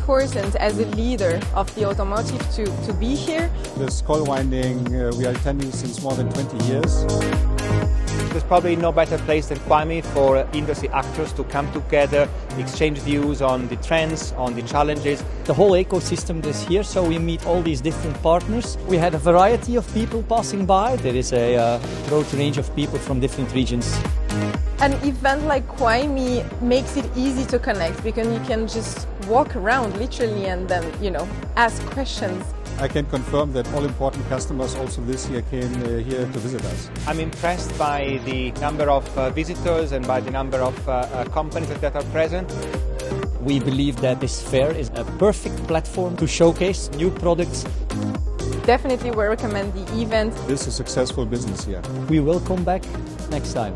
important as a leader of the automotive to be here. This coil winding, we are attending since more than 20 years. There's probably no better place than CWIEME for industry actors to come together, exchange views on the trends, on the challenges. The whole ecosystem is here, so we meet all these different partners. We had a variety of people passing by. There is a broad range of people from different regions. An event like CWIEME makes it easy to connect because you can just walk around literally and then, ask questions. I can confirm that all important customers also this year came here to visit us. I'm impressed by the number of visitors and by the number of companies that are present. We believe that this fair is a perfect platform to showcase new products. Definitely we recommend the event. This is a successful business here. We will come back next time.